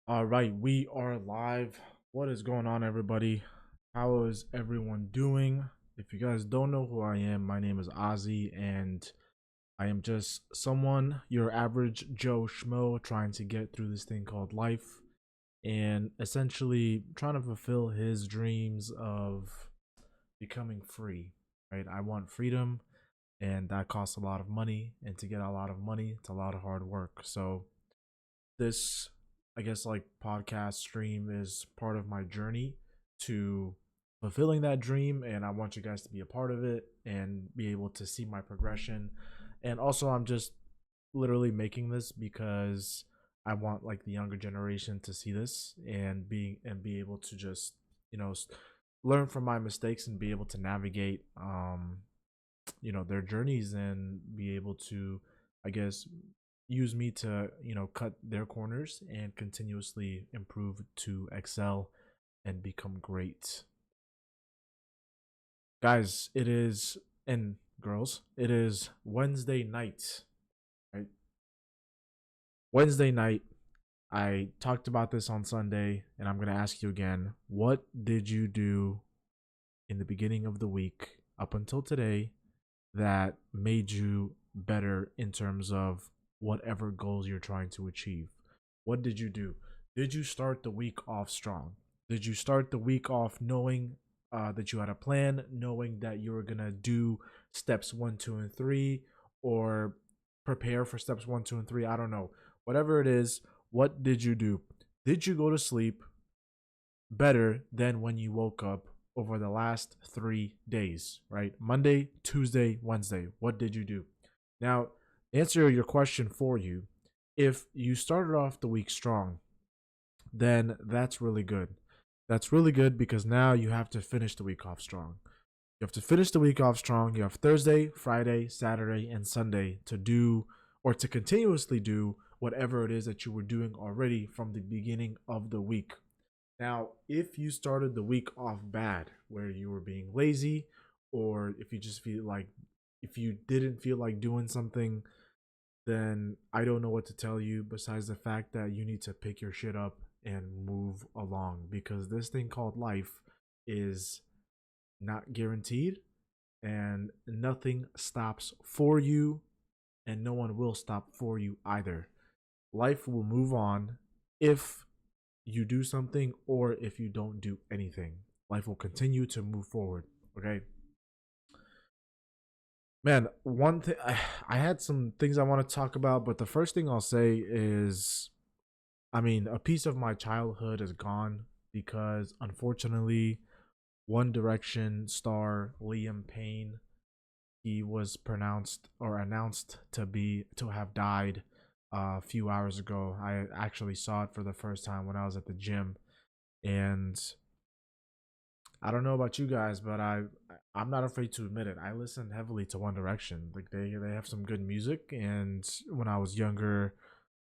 All right, we are live. What is going on, everybody? How is everyone doing? If you guys don't know who I am, my name is Ozzy, and I am just someone, your average Joe Schmo, trying to get through this thing called life and essentially trying to fulfill his dreams of becoming free, right? I want freedom, and that costs a lot of money, and to get a lot of money, it's a lot of hard work. So, this I guess like podcast stream is part of my journey to fulfilling that dream, and I want you guys to be a part of it and be able to see my progression. And also I'm just literally making this because I want like the younger generation to see this and be able to just, you know, learn from my mistakes and be able to navigate their journeys and be able to, I guess, use me to, cut their corners and continuously improve to excel and become great. Guys, it is, and girls, it is Wednesday night, right? Wednesday night. I talked about this on Sunday, and I'm going to ask you again. What did you do in the beginning of the week up until today that made you better in terms of whatever goals you're trying to achieve? What did you do? Did you start the week off strong? Did you start the week off knowing that you had a plan, knowing that you were going to do steps one, two, and three, or prepare for steps one, two, and three? I don't know. Whatever it is, what did you do? Did you go to sleep better than when you woke up over the last 3 days, right? Monday, Tuesday, Wednesday. What did you do? Now, answer your question for you. If you started off the week strong, then that's really good. That's really good because now you have to finish the week off strong. You have to finish the week off strong. You have Thursday, Friday, Saturday, and Sunday to do or to continuously do whatever it is that you were doing already from the beginning of the week. Now, if you started the week off bad, where you were being lazy, or if you just feel like, if you didn't feel like doing something, then I don't know what to tell you besides the fact that you need to pick your shit up and move along because this thing called life is not guaranteed and nothing stops for you and no one will stop for you either. Life will move on if you do something or if you don't do anything. Life will continue to move forward. Okay. Man, one thing I had some things I want to talk about, but the first thing I'll say is I mean, a piece of my childhood is gone because unfortunately, One Direction star Liam Payne, he was pronounced or announced to have died a few hours ago. I actually saw it for the first time when I was at the gym, and I don't know about you guys, but I'm not afraid to admit it. I listen heavily to One Direction. Like they have some good music, and when I was younger,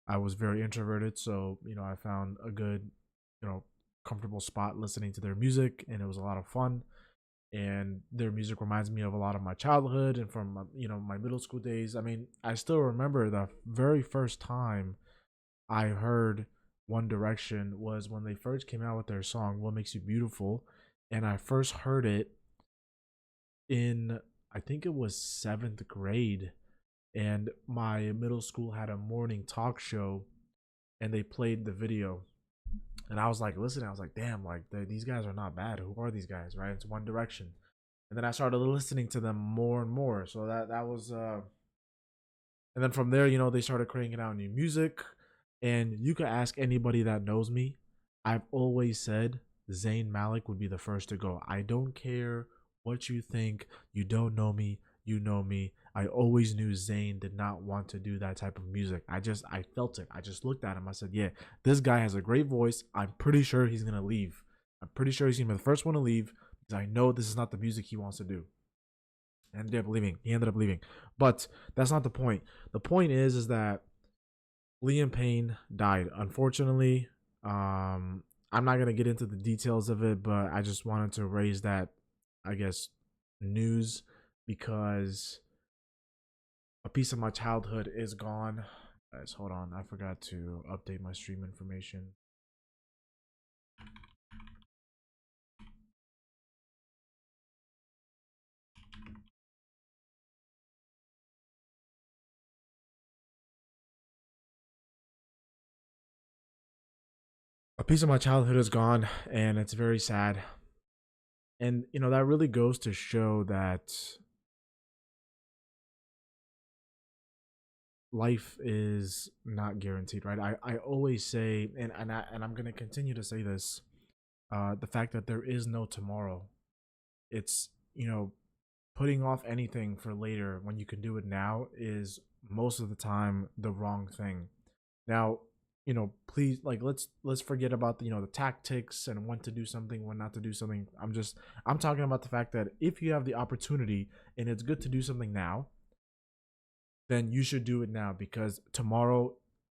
I was very introverted, so I found a good, you know, comfortable spot listening to their music, and it was a lot of fun. And their music reminds me of a lot of my childhood and from my middle school days. I mean, I still remember the very first time I heard One Direction was when they first came out with their song "What Makes You Beautiful," and I first heard it in, I think it was seventh grade, and my middle school had a morning talk show, and they played the video, and I was like listening. I was like, damn, like these guys are not bad. Who are these guys? Right? It's One Direction, and then I started listening to them more and more. So that was and then from there, they started cranking out new music. And you could ask anybody that knows me. I've always said Zayn Malik would be the first to go. I don't care what you think. You don't know me. You know me. I always knew Zayn did not want to do that type of music. I felt it. I just looked at him. I said, yeah, this guy has a great voice. I'm pretty sure he's going to leave. I'm pretty sure he's going to be the first one to leave because I know this is not the music he wants to do. Ended up leaving. He ended up leaving. But that's not the point. The point is that Liam Payne died. Unfortunately, I'm not gonna get into the details of it, but I just wanted to raise that, I guess, news because a piece of my childhood is gone. Guys, hold on. I forgot to update my stream information. A piece of my childhood is gone, and it's very sad. And that really goes to show that life is not guaranteed, right? I always say, and I'm gonna continue to say this, the fact that there is no tomorrow. It's putting off anything for later when you can do it now is most of the time the wrong thing. Now, please, like, let's forget about the the tactics and when to do something, when not to do something. I'm talking about the fact that if you have the opportunity and it's good to do something now, then you should do it now, because tomorrow,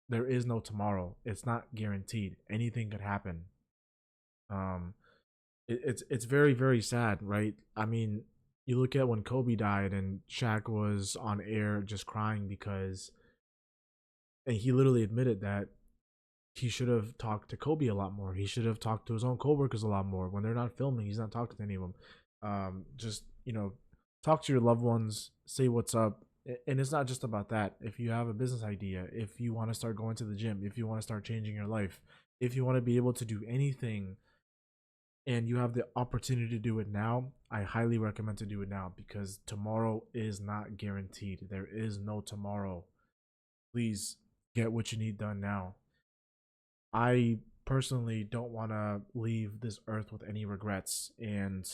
there is no tomorrow. It's not guaranteed. Anything could happen. Um, it's very, very sad, right? I mean, you look at when Kobe died and Shaq was on air just crying because, and he literally admitted that he should have talked to Kobe a lot more. He should have talked to his own coworkers a lot more. When they're not filming, he's not talking to any of them. Just talk to your loved ones, say what's up. And it's not just about that. If you have a business idea, if you want to start going to the gym, if you want to start changing your life, if you want to be able to do anything and you have the opportunity to do it now, I highly recommend to do it now, because tomorrow is not guaranteed. There is no tomorrow. Please get what you need done now. I personally don't want to leave this earth with any regrets, and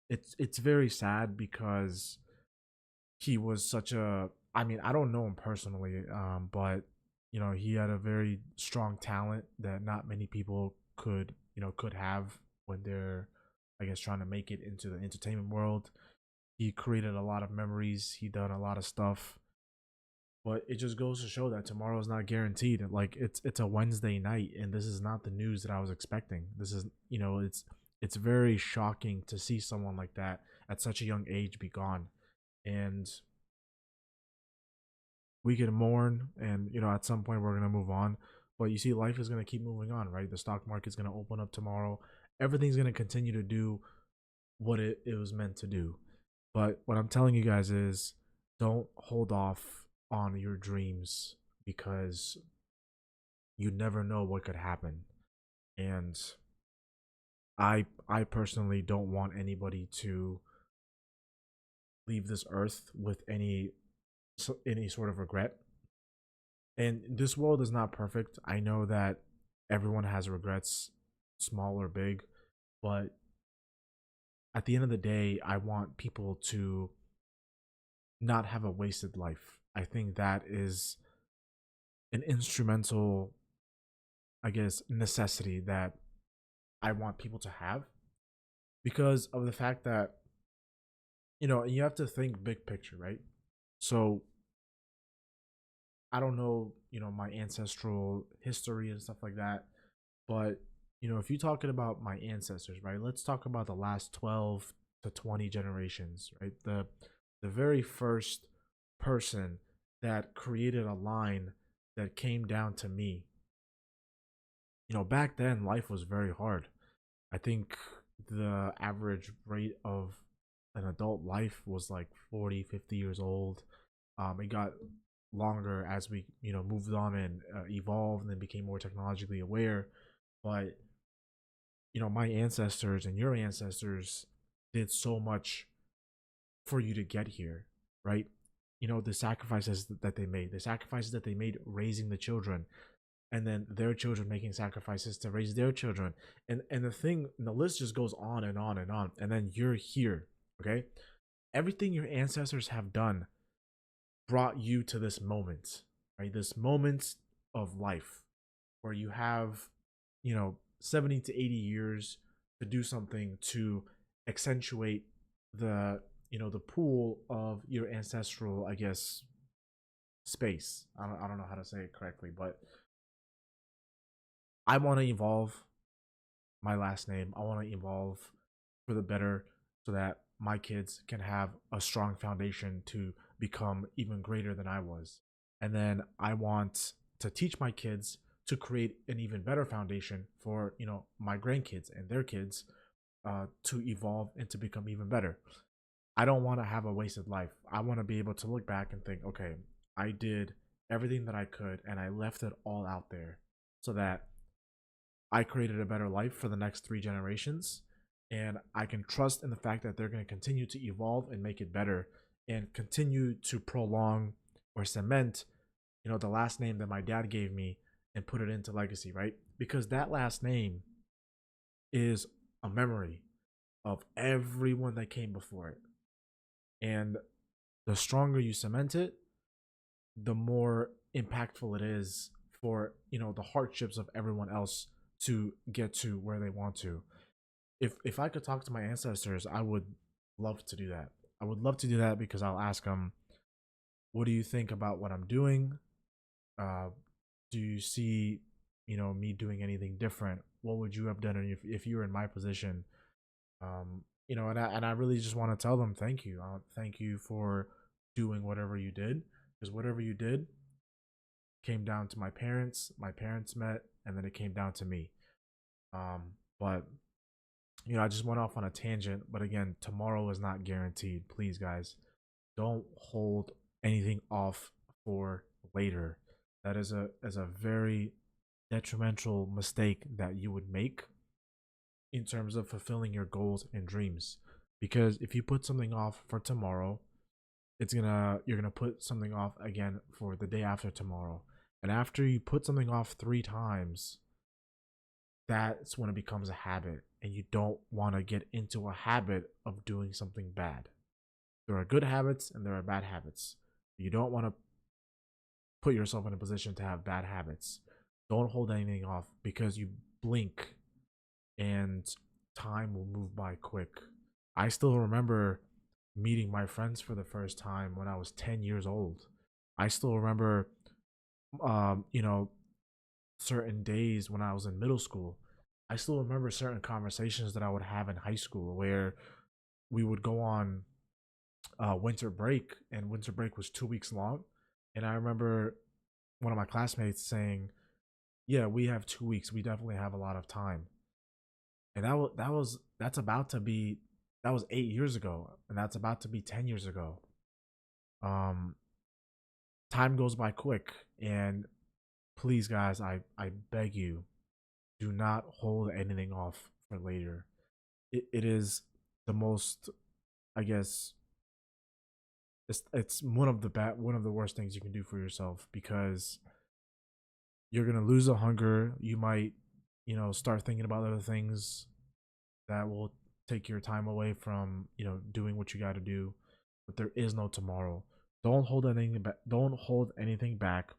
it's very sad because he was such a, I mean, I don't know him personally, but he had a very strong talent that not many people could have when they're, I guess, trying to make it into the entertainment world. He created a lot of memories, he done a lot of stuff, but it just goes to show that tomorrow is not guaranteed. Like, it's a Wednesday night, and this is not the news that I was expecting. This is, it's very shocking to see someone like that at such a young age be gone. And we can mourn, and at some point we're gonna move on. But you see, life is gonna keep moving on, right? The stock market's gonna open up tomorrow. Everything's gonna continue to do what it was meant to do. But what I'm telling you guys is, don't hold off on your dreams, because you never know what could happen. And I personally don't want anybody to leave this earth with any sort of regret. And this world is not perfect. I know that everyone has regrets, small or big, but at the end of the day, I want people to not have a wasted life. I think that is an instrumental, I guess, necessity that I want people to have, because of the fact that, you have to think big picture, right? So I don't know, my ancestral history and stuff like that, but if you're talking about my ancestors, right? Let's talk about the last 12 to 20 generations, right? The very first person that created a line that came down to me. Back then life was very hard. I think the average rate of an adult life was like 40, 50 years old. It got longer as we moved on and evolved and then became more technologically aware. But my ancestors and your ancestors did so much for you to get here, right? The sacrifices that they made, raising the children, and then their children making sacrifices to raise their children, and the list just goes on and on and on. And then you're here, okay? Everything your ancestors have done brought you to this moment, right? This moment of life where you have, 70 to 80 years to do something to accentuate the pool of your ancestral, I guess, space. I don't know how to say it correctly, but I want to evolve my last name. I want to evolve for the better, so that my kids can have a strong foundation to become even greater than I was. And then I want to teach my kids to create an even better foundation for, my grandkids and their kids, to evolve and to become even better. I don't want to have a wasted life. I want to be able to look back and think, okay, I did everything that I could and I left it all out there, so that I created a better life for the next 3 generations, and I can trust in the fact that they're going to continue to evolve and make it better and continue to prolong or cement, the last name that my dad gave me and put it into legacy, right? Because that last name is a memory of everyone that came before it. And the stronger you cement it, the more impactful it is for, the hardships of everyone else to get to where they want to. If I could talk to my ancestors, I would love to do that. I would love to do that because I'll ask them, what do you think about what I'm doing? Uh, do you see, me doing anything different? What would you have done if you were in my position? And I really just want to tell them thank you. Thank you for doing whatever you did, because whatever you did came down to my parents. My parents met, and then it came down to me. But I just went off on a tangent. But again, tomorrow is not guaranteed. Please, guys, don't hold anything off for later. That is a very detrimental mistake that you would make in terms of fulfilling your goals and dreams. Because if you put something off for tomorrow, you're gonna put something off again for the day after tomorrow. And after you put something off 3 times, that's when it becomes a habit. And you don't want to get into a habit of doing something bad. There are good habits and there are bad habits. You don't want to put yourself in a position to have bad habits. Don't hold anything off, because you blink and time will move by quick. I still remember meeting my friends for the first time when I was 10 years old. I still remember, um, you know, certain days when I was in middle school. I still remember certain conversations that I would have in high school where we would go on winter break, and winter break was 2 weeks long. And I remember one of my classmates saying, "Yeah, we have 2 weeks. We definitely have a lot of time." And that's about to be that was 8 years ago, and that's about to be 10 years ago. Um, Time goes by quick, and please, guys, I beg you, do not hold anything off for later. It is the most, I guess, it's one of the worst things you can do for yourself, because you're gonna lose the hunger. You might, start thinking about other things that will take your time away from, doing what you got to do. But there is no tomorrow. Don't hold anything back. Don't hold anything back,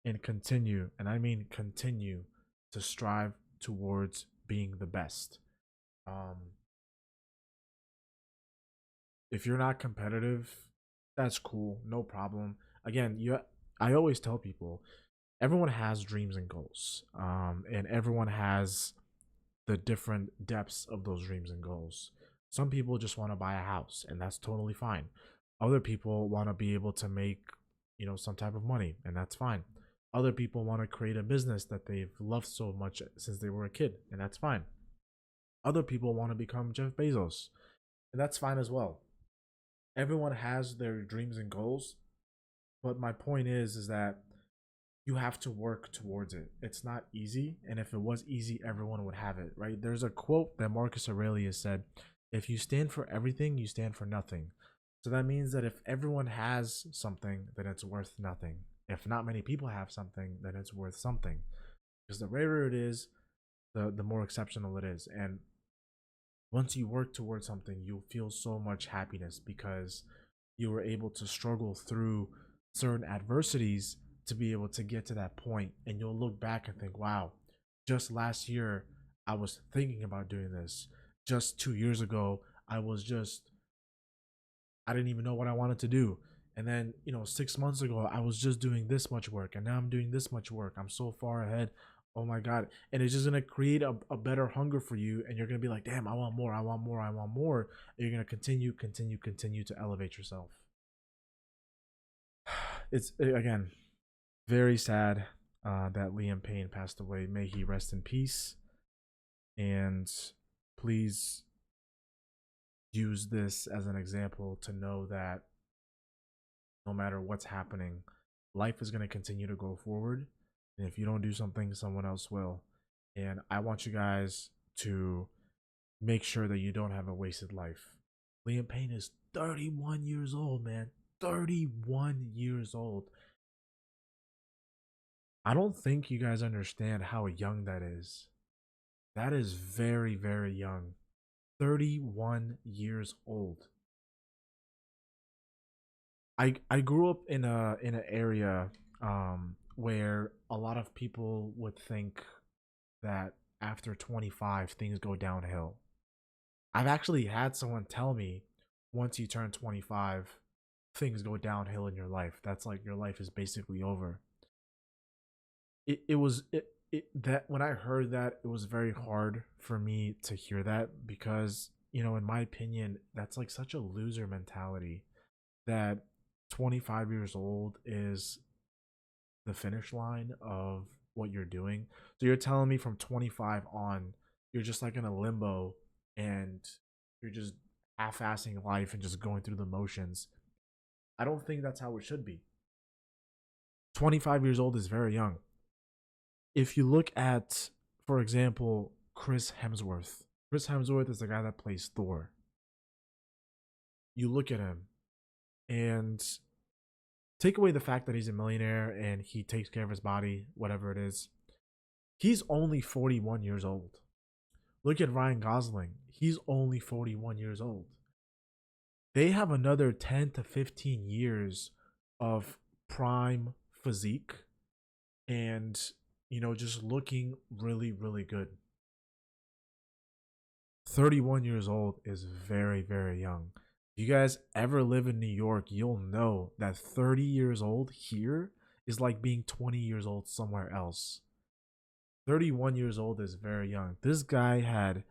and continue, and I mean continue, to strive towards being the best. Um, if you're not competitive, that's cool, no problem. Again, I always tell people, everyone has dreams and goals, and everyone has the different depths of those dreams and goals. Some people just want to buy a house, and that's totally fine. Other people want to be able to make, some type of money, and that's fine. Other people want to create a business that they've loved so much since they were a kid, and that's fine. Other people want to become Jeff Bezos, and that's fine as well. Everyone has their dreams and goals, but my point is that you have to work towards it. It's not easy, and if it was easy, everyone would have it, right? There's a quote that Marcus Aurelius said, "If you stand for everything, you stand for nothing." So that means that if everyone has something, then it's worth nothing. If not many people have something, then it's worth something. Because the rarer it is, the more exceptional it is. And once you work towards something, you'll feel so much happiness because you were able to struggle through certain adversities to be able to get to that point. And you'll look back and think, wow, just last year I was thinking about doing this. Just 2 years ago, I didn't even know what I wanted to do. And then, 6 months ago, I was just doing this much work, and now I'm doing this much work. I'm so far ahead. Oh my God. And it's just going to create a better hunger for you. And you're going to be like, damn, I want more. I want more. I want more. And you're going to continue to elevate yourself. It's, again, very sad that Liam Payne passed away. May he rest in peace. And please use this as an example to know that no matter what's happening, life is going to continue to go forward. And if you don't do something, someone else will. And I want you guys to make sure that you don't have a wasted life. Liam Payne is 31 years old, man. 31 years old. I don't think you guys understand how young that is. That is very, very young. 31 years old. I grew up in an area where a lot of people would think that after 25 things go downhill. I've actually had someone tell me once you turn 25 things go downhill in your life. That's like your life is basically over. It that when I heard that, it was very hard for me to hear that because, in my opinion, that's like such a loser mentality that 25 years old is the finish line of what you're doing. So you're telling me from 25 on, you're just like in a limbo and you're just half-assing life and just going through the motions. I don't think that's how it should be. 25 years old is very young. If you look at, for example, Chris Hemsworth is the guy that plays Thor. You look at him and take away the fact that he's a millionaire and he takes care of his body, whatever it is. He's only 41 years old. Look at Ryan Gosling. He's only 41 years old. They have another 10 to 15 years of prime physique and, just looking really, really good. 31 years old is very, very young. If you guys ever live in New York, you'll know that 30 years old here is like being 20 years old somewhere else. 31 years old is very young. This guy had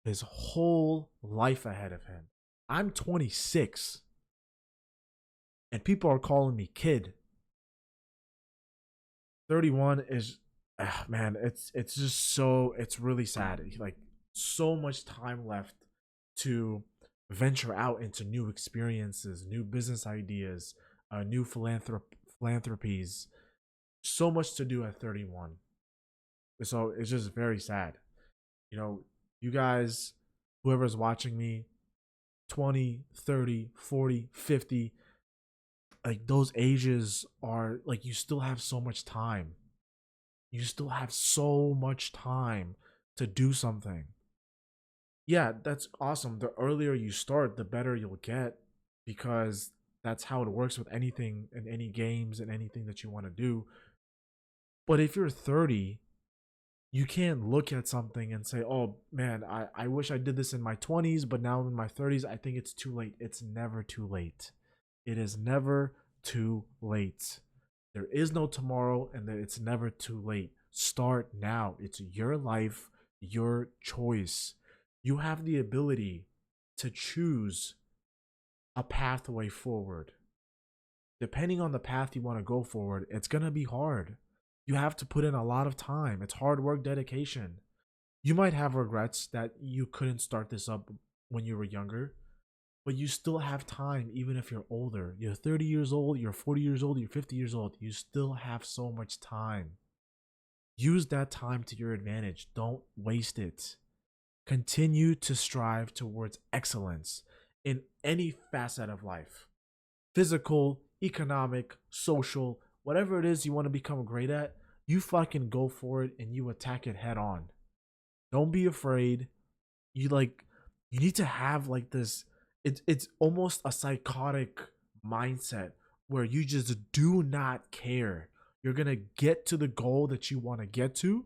his whole life ahead of him. I'm 26 and people are calling me kid. 31 is man, it's just so it's really sad. Like so much time left to venture out into new experiences, new business ideas, new philanthropies. So much to do at 31. So it's just very sad. You know, you guys, whoever's watching me, 20, 30, 40, 50, like those ages are like you still have so much time. You still have so much time to do something. Yeah, that's awesome. The earlier you start, the better you'll get because that's how it works with anything and any games and anything that you want to do. But if you're 30, you can't look at something and say, oh man, I wish I did this in my 20s, but now in my 30s, I think it's too late. It's never too late. It is never too late. There is no tomorrow and it's never too late. Start now. It's your life, your choice. You have the ability to choose a pathway forward. Depending on the path you want to go forward, it's going to be hard. You have to put in a lot of time. It's hard work, dedication. You might have regrets that you couldn't start this up when you were younger, but you still have time even if you're older. You're 30 years old, you're 40 years old, you're 50 years old. You still have so much time. Use that time to your advantage. Don't waste it. Continue to strive towards excellence in any facet of life, physical, economic, social, whatever it is you want to become great at. You fucking go for it and you attack it head on. Don't be afraid. You need to have like this, it's almost a psychotic mindset where you just do not care. You're going to get to the goal that you want to get to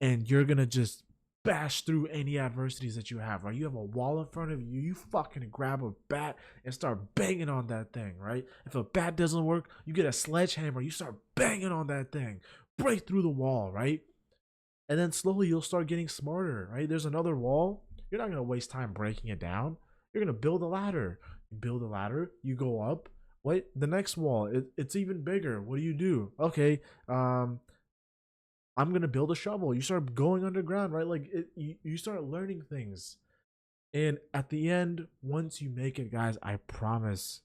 and you're going to just bash through any adversities that you have, right? You have a wall in front of you, you fucking grab a bat and start banging on that thing, right? If a bat doesn't work, you get a sledgehammer, you start banging on that thing, break through the wall, right? And then slowly you'll start getting smarter, right? There's another wall. You're not going to waste time breaking it down. You're going to build a ladder. You build a ladder, you go up. Wait, the next wall, it's even bigger. What do? Okay, I'm gonna build a shovel. You start going underground, right? Like you start learning things, and at the end, once you make it, guys, I promise,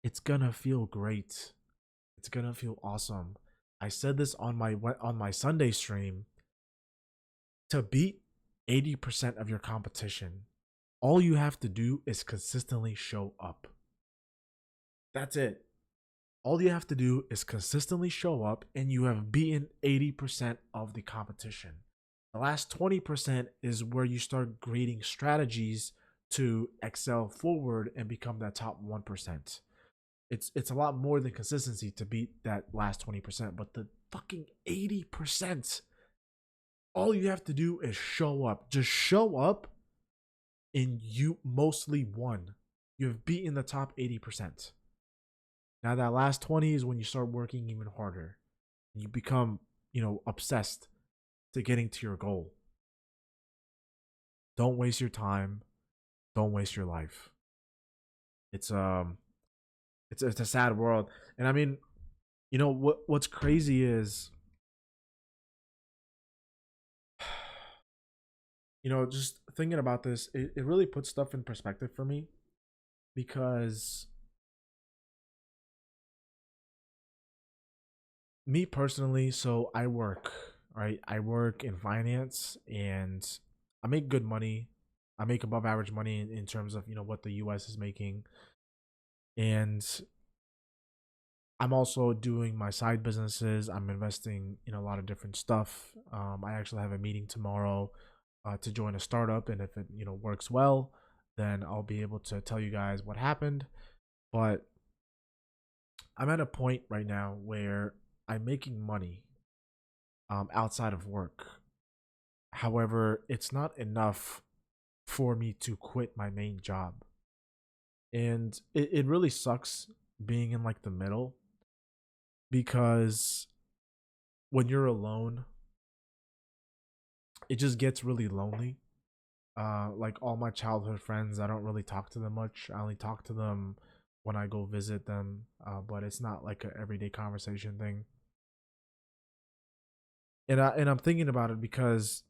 it's gonna feel great. It's gonna feel awesome. I said this on my Sunday stream. To beat 80% of your competition, all you have to do is consistently show up. That's it. All you have to do is consistently show up, and you have beaten 80% of the competition. The last 20% is where you start creating strategies to excel forward and become that top 1%. It's a lot more than consistency to beat that last 20%, but the fucking 80%, all you have to do is show up. Just show up, and you mostly won. You have beaten the top 80%. Now that last 20 is when you start working even harder. You become, obsessed to getting to your goal. Don't waste your time. Don't waste your life. It's it's a sad world. And I mean, what's crazy is just thinking about this, it really puts stuff in perspective for me, because me personally, so I work, right? I work in finance, and I make good money. I make above average money in terms of, what the US is making. And I'm also doing my side businesses. I'm investing in a lot of different stuff. I actually have a meeting tomorrow to join a startup, and if it works well, then I'll be able to tell you guys what happened. But I'm at a point right now where I'm making money outside of work. However, it's not enough for me to quit my main job. And it really sucks being in like the middle, because when you're alone, it just gets really lonely. Like all my childhood friends, I don't really talk to them much. I only talk to them when I go visit them, but it's not like an everyday conversation thing. And I'm thinking about it because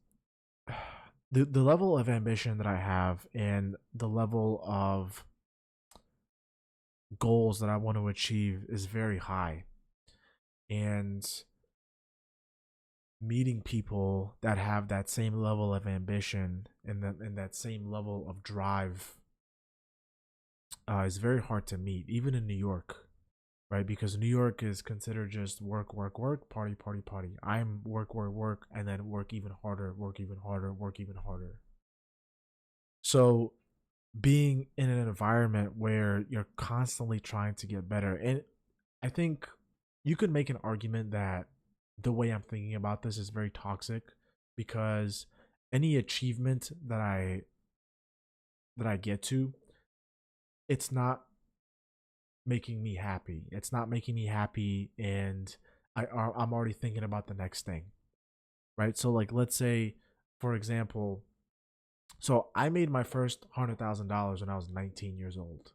the level of ambition that I have, and the level of goals that I want to achieve is very high. And meeting people that have that same level of ambition, and that same level of drive is very hard to meet, even in New York, right? Because New York is considered just work, work, work, party, party, party. I'm work, work, work, and then work even harder, work even harder, work even harder. So being in an environment where you're constantly trying to get better, and I think you could make an argument that the way I'm thinking about this is very toxic, because any achievement that I get to, it's not making me happy. It's not making me happy, and I'm already thinking about the next thing, right? So like, let's say, for example, so I made my first $100,000 when I was 19 years old.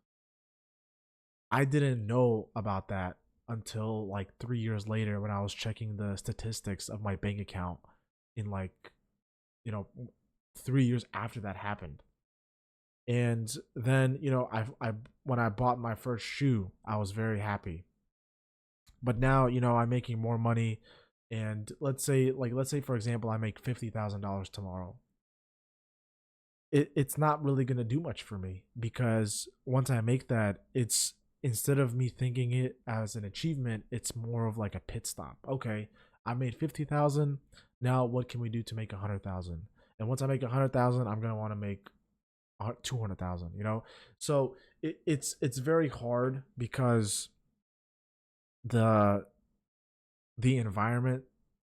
I didn't know about that until like 3 years later, when I was checking the statistics of my bank account in like, you know, 3 years after that happened. And then, I when I bought my first shoe, I was very happy. But now, I'm making more money, and let's say for example, I make $50,000 tomorrow. It's not really going to do much for me, because once I make that, it's, instead of me thinking it as an achievement, it's more of like a pit stop. Okay, I made 50,000. Now what can we do to make 100,000? And once I make 100,000, I'm going to want to make 200,000, So it's very hard, because the the environment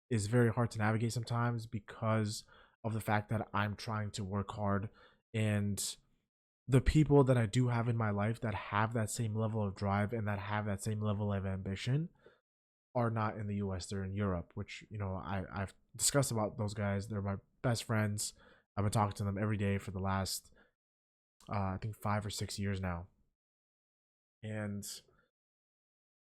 is very hard to navigate sometimes, because of the fact that I'm trying to work hard, and the people that I do have in my life that have that same level of drive and that have that same level of ambition are not in the US. They're in Europe, which, I've discussed about those guys. They're my best friends. I've been talking to them every day for the last I think 5 or 6 years now. And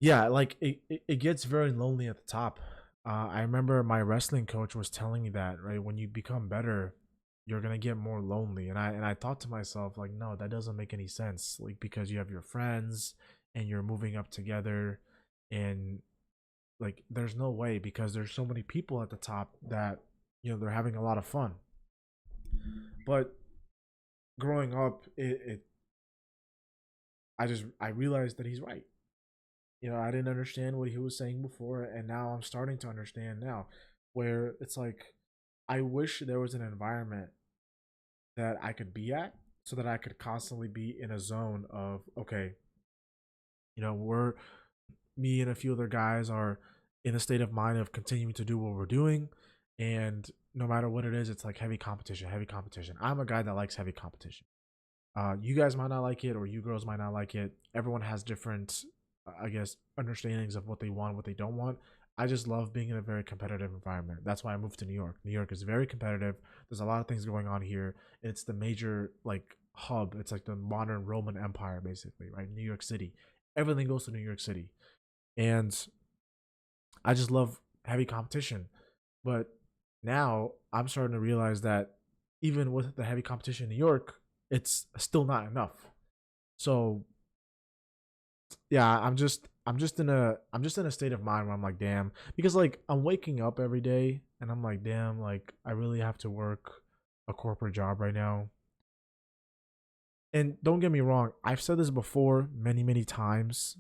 yeah, like it gets very lonely at the top. I remember my wrestling coach was telling me that, right, when you become better, you're gonna get more lonely. And I thought to myself, like, no, that doesn't make any sense. Like, because you have your friends, and you're moving up together, and like there's no way because there's so many people at the top that they're having a lot of fun. But growing up, I realized that he's right. I didn't understand what he was saying before, and now I'm starting to understand now, where it's like I wish there was an environment that I could be at so that I could constantly be in a zone of, okay, we're me and a few other guys are in a state of mind of continuing to do what we're doing, and no matter what it is, it's like heavy competition, heavy competition. I'm a guy that likes heavy competition. You guys might not like it, or you girls might not like it. Everyone has different, I guess, understandings of what they want, what they don't want. I just love being in a very competitive environment. That's why I moved to New York. New York is very competitive. There's a lot of things going on here. It's the major like hub. It's like the modern Roman Empire, basically, right? New York City. Everything goes to New York City, and I just love heavy competition. But now I'm starting to realize that even with the heavy competition in New York, it's still not enough. So yeah, I'm just in a state of mind where I'm like, damn, because like I'm waking up every day and I'm like, damn, like I really have to work a corporate job right now. And don't get me wrong, I've said this before many, many times.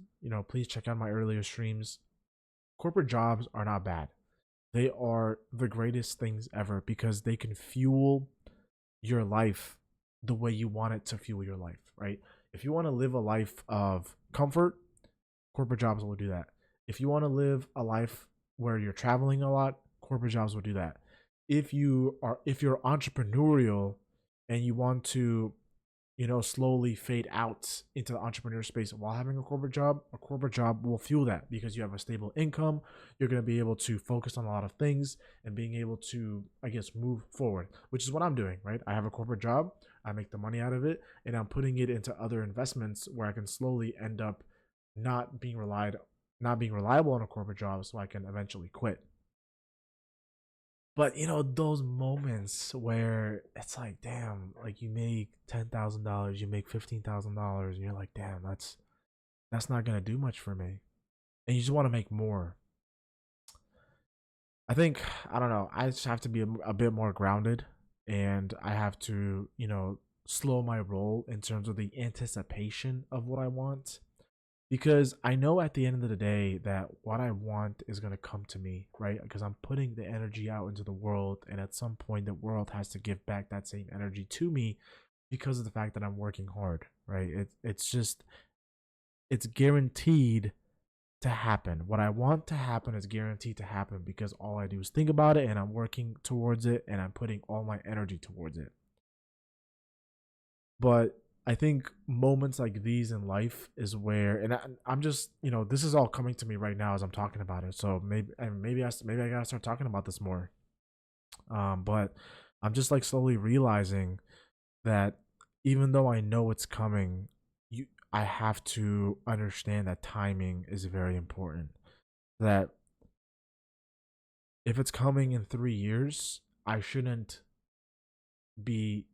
Please check out my earlier streams. Corporate jobs are not bad. They are the greatest things ever because they can fuel your life the way you want it to fuel your life, right? If you want to live a life of comfort, corporate jobs will do that. If you want to live a life where you're traveling a lot, corporate jobs will do that. If you're entrepreneurial and you want to slowly fade out into the entrepreneur space while having a corporate job will fuel that because you have a stable income. You're going to be able to focus on a lot of things and being able to, I guess, move forward, which is what I'm doing, right? I have a corporate job, I make the money out of it, and I'm putting it into other investments where I can slowly end up not being reliable on a corporate job so I can eventually quit. But those moments where it's like, damn, like you make $10,000, you make $15,000, and you're like, damn, that's not gonna do much for me, and you just want to make more. I think I don't know. I just have to be a bit more grounded, and I have to, slow my roll in terms of the anticipation of what I want because I know at the end of the day that what I want is going to come to me, right? Because I'm putting the energy out into the world, and at some point, the world has to give back that same energy to me because of the fact that I'm working hard, right? It's guaranteed to happen. What I want to happen is guaranteed to happen because all I do is think about it, and I'm working towards it, and I'm putting all my energy towards it. But I think moments like these in life is where, and I'm just, this is all coming to me right now as I'm talking about it. So maybe I gotta start talking about this more. But I'm just like slowly realizing that even though I know it's coming, I have to understand that timing is very important. That if it's coming in 3 years, I shouldn't be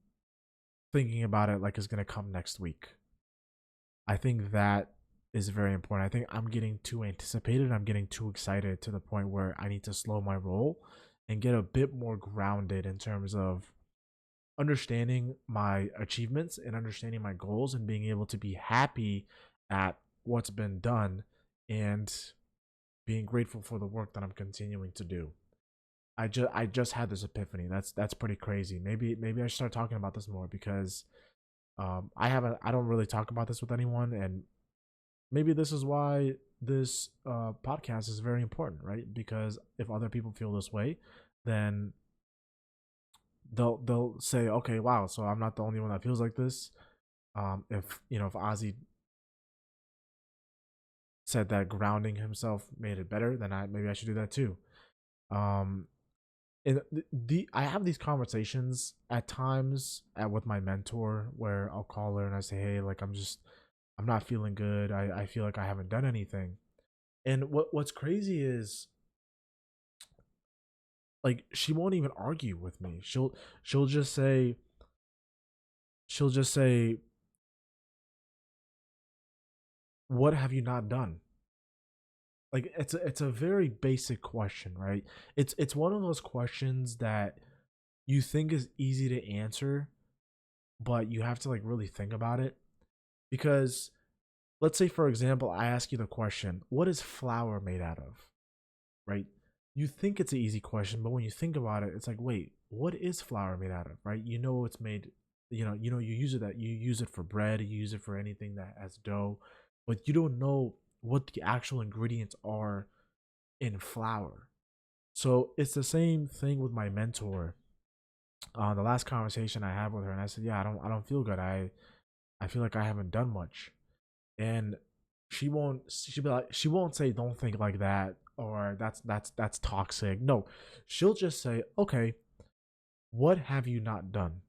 thinking about it like it's gonna come next week. I think that is very important. I think I'm getting too anticipated. I'm getting too excited to the point where I need to slow my roll and get a bit more grounded in terms of understanding my achievements and understanding my goals and being able to be happy at what's been done and being grateful for the work that I'm continuing to do. I just had this epiphany. That's pretty crazy. Maybe I should start talking about this more because I don't really talk about this with anyone, and maybe this is why this podcast is very important, right? Because if other people feel this way, then they'll say, okay, wow, so I'm not the only one that feels like this. If Ozzy said that grounding himself made it better, then maybe I should do that too. Um, and I have these conversations at times with my mentor where I'll call her and I say, hey, like I'm not feeling good. I feel like I haven't done anything. And what's crazy is like she won't even argue with me. She'll just say she'll just say, "What have you not done?" like it's a very basic question, right? It's one of those questions that you think is easy to answer, but you have to like really think about it. Because let's say for example, I ask you the question, what is flour made out of? Right? You think it's an easy question, but when you think about it, it's like, wait, what is flour made out of? Right? You know it's made, you use it that you use it for bread, you use it for anything that has dough, but you don't know what the actual ingredients are in flour. So it's the same thing with my mentor. The last conversation I had with her, and I said, yeah, I don't feel good. I feel like I haven't done much, and she won't say don't think like that, or that's toxic. No, she'll just say, okay, what have you not done?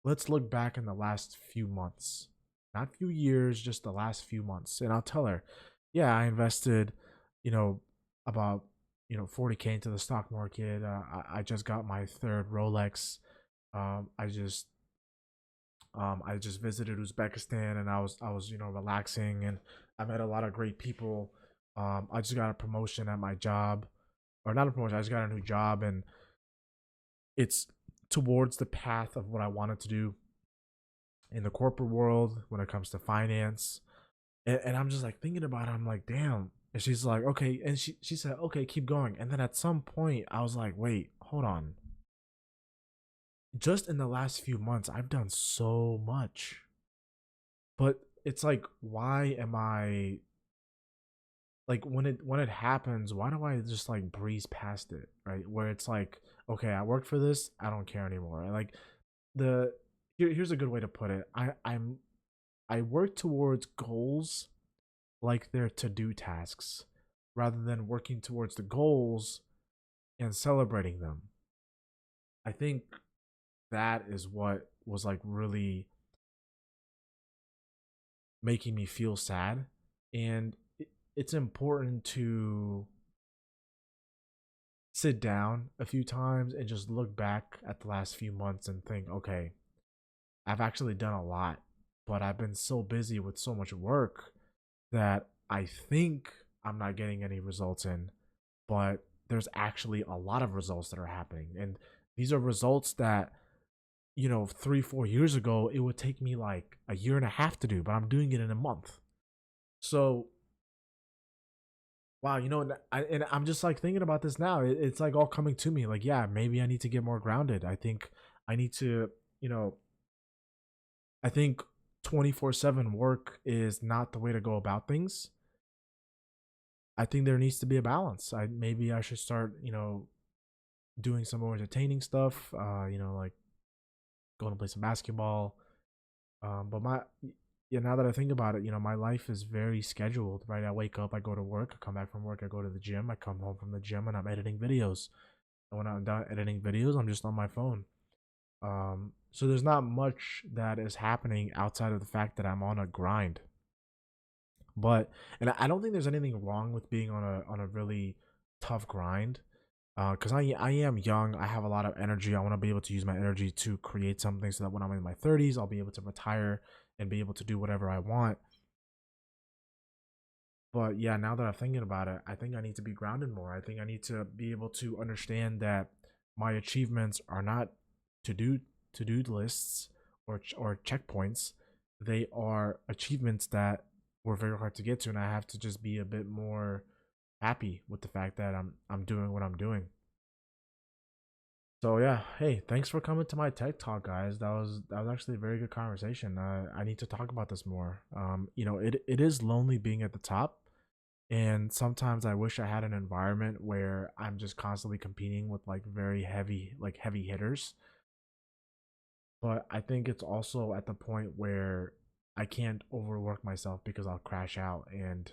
Let's look back in the last few months, not few years, just the last few months. And I'll tell her, yeah, I invested, you know, about 40K into the stock market. I just got my third Rolex. I just visited Uzbekistan, and I was relaxing, and I met a lot of great people. I just got a promotion at my job, or not a promotion. I just got a new job, and it's towards the path of what I wanted to do in the corporate world when it comes to finance. And I'm just like thinking about it. I'm like, damn. And she's like, okay. And she said, okay, keep going. And then at some point, I was like, wait, hold on. Just in the last few months, I've done so much. But it's like, why am I like when it happens, why do I just like breeze past it, right? Where it's like, okay, I worked for this, I don't care anymore. Like the here's a good way to put it. I work towards goals like they're to-do tasks rather than working towards the goals and celebrating them. I think that is what was like really making me feel sad. And it's important to sit down a few times and just look back at the last few months and think, okay, I've actually done a lot, but I've been so busy with so much work that I think I'm not getting any results in, but there's actually a lot of results that are happening. And these are results that, 3, 4 years ago, it would take me like a year and a half to do, but I'm doing it in a month. So, wow, and I'm just like thinking about this now. It's like all coming to me. Like, yeah, maybe I need to get more grounded. I think I need to, you know, I think 24/7 work is not the way to go about things. I think there needs to be a balance. Maybe I should start, doing some more entertaining stuff. Like going to play some basketball. But yeah, now that I think about it, my life is very scheduled. Right, I wake up, I go to work, I come back from work, I go to the gym, I come home from the gym, and I'm editing videos. And when I'm done editing videos, I'm just on my phone. So there's not much that is happening outside of the fact that I'm on a grind. But and I don't think there's anything wrong with being on a really tough grind. Because I am young, I have a lot of energy. I want to be able to use my energy to create something so that when I'm in my 30s, I'll be able to retire and be able to do whatever I want. But yeah, now that I'm thinking about it, I think I need to be grounded more. I think I need to be able to understand that my achievements are not to do lists or checkpoints. They are achievements that were very hard to get to, and I have to just be a bit more happy with the fact that I'm doing what I'm doing. So yeah, hey, thanks for coming to my TED Talk, guys. That was actually a very good conversation. I need to talk about this more. It is lonely being at the top, and sometimes I wish I had an environment where I'm just constantly competing with like very heavy hitters. But I think it's also at the point where I can't overwork myself because I'll crash out. And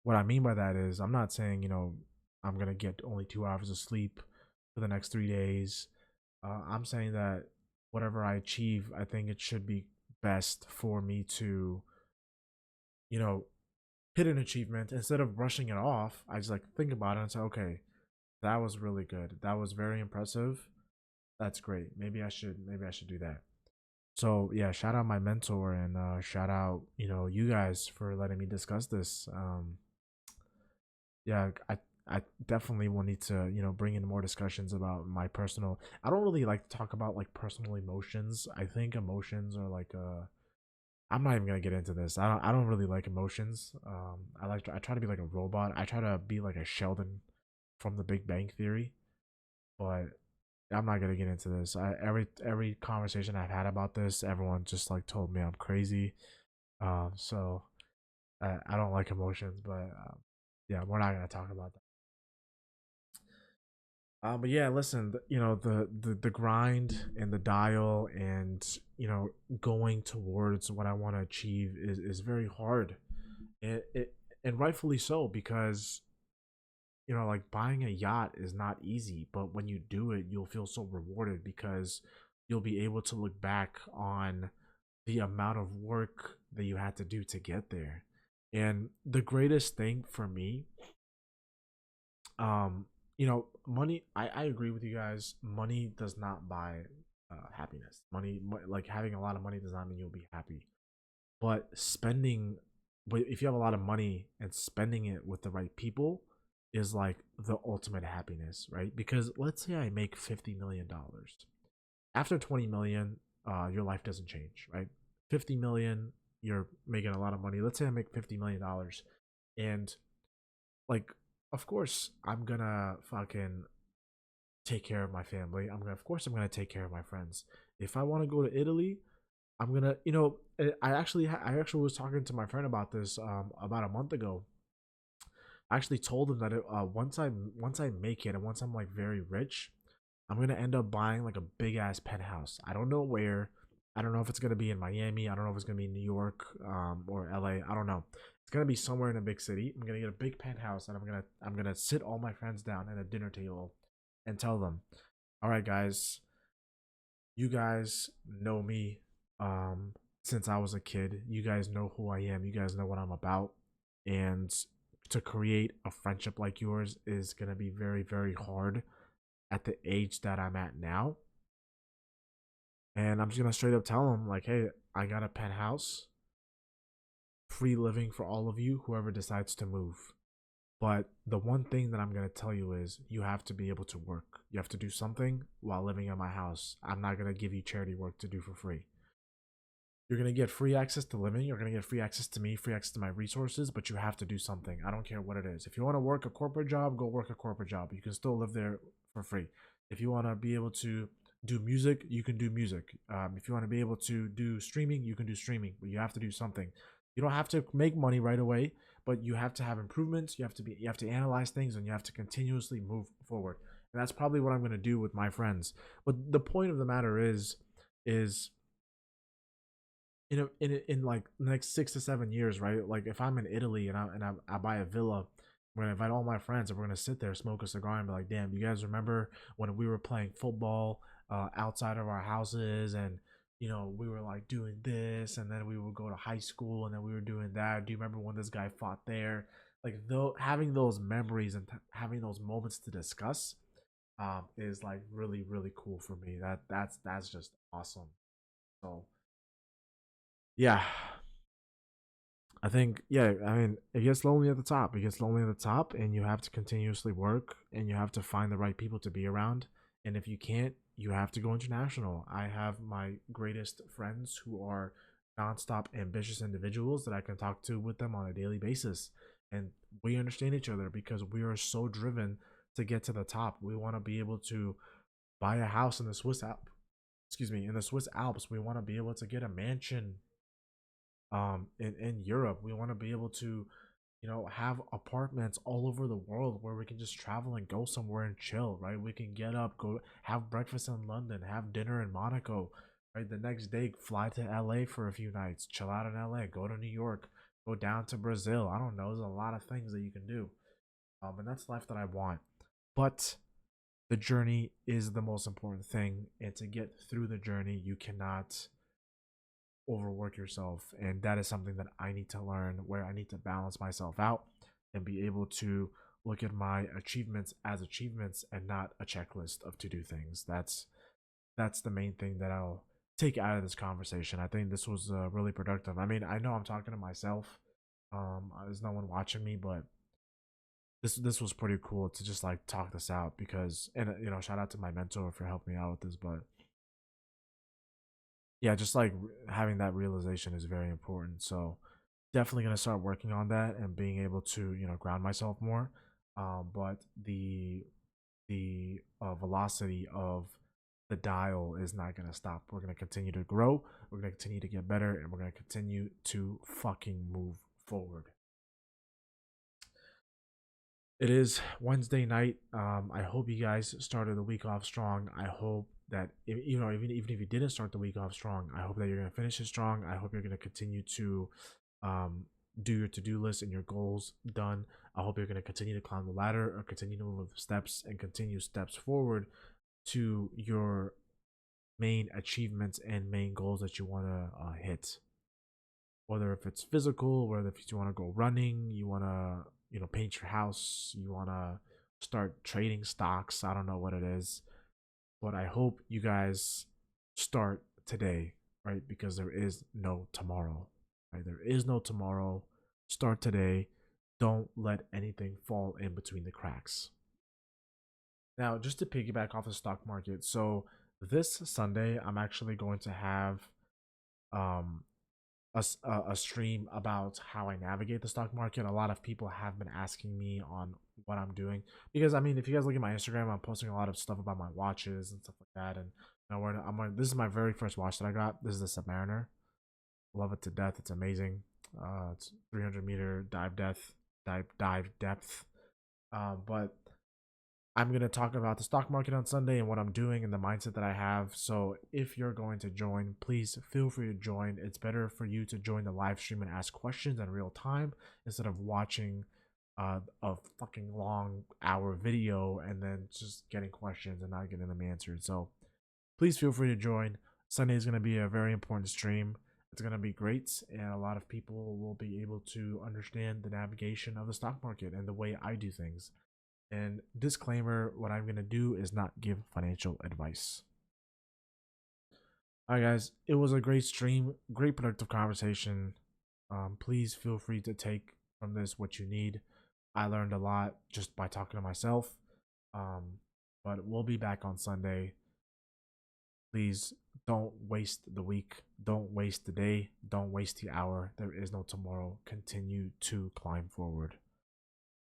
what I mean by that is I'm not saying, I'm gonna get only 2 hours of sleep for the next 3 days. I'm saying that whatever I achieve, I think it should be best for me to, you know, hit an achievement instead of brushing it off. I just like think about it and say, okay, that was really good. That was very impressive. That's great. Maybe I should do that. So yeah, shout out my mentor, and shout out, you guys for letting me discuss this. Yeah, I definitely will need to, bring in more discussions about my personal. I don't really like to talk about like personal emotions. I think emotions are like I'm not even gonna get into this. I don't really like emotions. I try to be like a robot. I try to be like a Sheldon from The Big Bang Theory, but I'm not gonna get into this. Every conversation I've had about this, everyone just like told me I'm crazy. So I don't like emotions, but yeah, we're not gonna talk about that. But yeah, listen, the grind and the dial and going towards what I want to achieve is very hard, and rightfully so because like buying a yacht is not easy, but when you do it, you'll feel so rewarded because you'll be able to look back on the amount of work that you had to do to get there. And the greatest thing for me, um, money. I agree with you guys. Money does not buy happiness. Like having a lot of money does not mean you'll be happy. But but if you have a lot of money and spending it with the right people is like the ultimate happiness, right? Because let's say I make $50 million. After 20 million, your life doesn't change, right? 50 million, you're making a lot of money. Let's say I make $50 million, and like, of course, I'm gonna fucking take care of my family. Of course, I'm gonna take care of my friends. If I want to go to Italy, I'm gonna, I actually was talking to my friend about this about a month ago. I actually told him that once I make it and once I'm like very rich, I'm gonna end up buying like a big ass penthouse. I don't know where. I don't know if it's gonna be in Miami. I don't know if it's gonna be in New York or LA. I don't know. It's gonna be somewhere in a big city. I'm gonna get a big penthouse and I'm gonna sit all my friends down at a dinner table and tell them, all right, guys, you guys know me since I was a kid. You guys know who I am. You guys know what I'm about. And to create a friendship like yours is going to be very, very hard at the age that I'm at now. And I'm just going to straight up tell them, like, hey, I got a penthouse, free living for all of you, whoever decides to move. But the one thing that I'm going to tell you is you have to be able to work. You have to do something while living in my house. I'm not going to give you charity work to do for free. You're going to get free access to living. You're going to get free access to me, free access to my resources, but you have to do something. I don't care what it is. If you want to work a corporate job, go work a corporate job. You can still live there for free. If you want to be able to do music, you can do music. If you want to be able to do streaming, you can do streaming, but you have to do something. You don't have to make money right away, but you have to have improvements. You have to analyze things, and you have to continuously move forward. And that's probably what I'm going to do with my friends. But the point of the matter is in like the next 6 to 7 years, right? Like if I'm in Italy and I buy a villa, I'm gonna invite all my friends and we're gonna sit there, smoke a cigar, and be like, "Damn, you guys remember when we were playing football outside of our houses and." We were like doing this, and then we would go to high school, and then we were doing that. Do you remember when this guy fought there? Like, though, having those memories and having those moments to discuss, is like really, really cool for me. That's just awesome. So, yeah, I think, yeah, I mean, it gets lonely at the top. It gets lonely at the top, and you have to continuously work and you have to find the right people to be around. And if you can't, you have to go international. I have my greatest friends who are nonstop ambitious individuals that I can talk to with them on a daily basis. And we understand each other because we are so driven to get to the top. We want to be able to buy a house in the in the Swiss Alps. We want to be able to get a mansion in Europe. We want to be able to have apartments all over the world where we can just travel and go somewhere and chill, right? We can get up, go have breakfast in London, have dinner in Monaco, right? The next day fly to LA for a few nights, chill out in LA, go to New York, go down to Brazil. I don't know, there's a lot of things that you can do. And that's life that I want. But the journey is the most important thing, and to get through the journey you cannot overwork yourself, and that is something that I need to learn, where I need to balance myself out and be able to look at my achievements as achievements and not a checklist of to do things. That's the main thing that I'll take out of this conversation. I think this was really productive. I mean, I know I'm talking to myself. There's no one watching me, but this was pretty cool to just like talk this out because, and you know, shout out to my mentor for helping me out with this, but yeah, just like having that realization is very important. So definitely gonna start working on that and being able to, you know, ground myself more. But the velocity of the dial is not gonna stop. We're gonna continue to grow. We're gonna continue to get better, and we're gonna continue to fucking move forward. It is Wednesday night. I hope you guys started the week off strong. I hope that you know, even if you didn't start the week off strong, I hope that you're gonna finish it strong. I hope you're gonna continue to um, do your to-do list and your goals done. I hope you're gonna continue to climb the ladder or continue to move steps and continue steps forward to your main achievements and main goals that you want to hit. Whether if it's physical, whether if you want to go running, you want to, you know, paint your house, you want to start trading stocks. I don't know what it is, but I hope you guys start today, right? Because there is no tomorrow, right? There is no tomorrow. Start today. Don't let anything fall in between the cracks. Now, just to piggyback off the stock market, so this Sunday, I'm actually going to have um a stream about how I navigate the stock market. A lot of people have been asking me on what I'm doing because I mean, if you guys look at my Instagram, I'm posting a lot of stuff about my watches and stuff like that. And you know, this is my very first watch that I got. This is the Submariner. Love it to death. It's amazing. It's 300-meter dive depth. But I'm going to talk about the stock market on Sunday and what I'm doing and the mindset that I have. So if you're going to join, please feel free to join. It's better for you to join the live stream and ask questions in real time instead of watching a fucking long hour video and then just getting questions and not getting them answered. So please feel free to join. Sunday is going to be a very important stream. It's going to be great, and a lot of people will be able to understand the navigation of the stock market and the way I do things. And disclaimer, what I'm going to do is not give financial advice. All right, guys, it was a great stream, great productive conversation. Please feel free to take from this what you need. I learned a lot just by talking to myself. But we'll be back on Sunday. Please don't waste the week. Don't waste the day. Don't waste the hour. There is no tomorrow. Continue to climb forward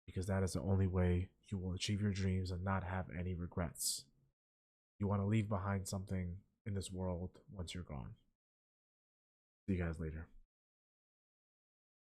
because that is the only way you will achieve your dreams and not have any regrets. You want to leave behind something in this world once you're gone. See you guys later.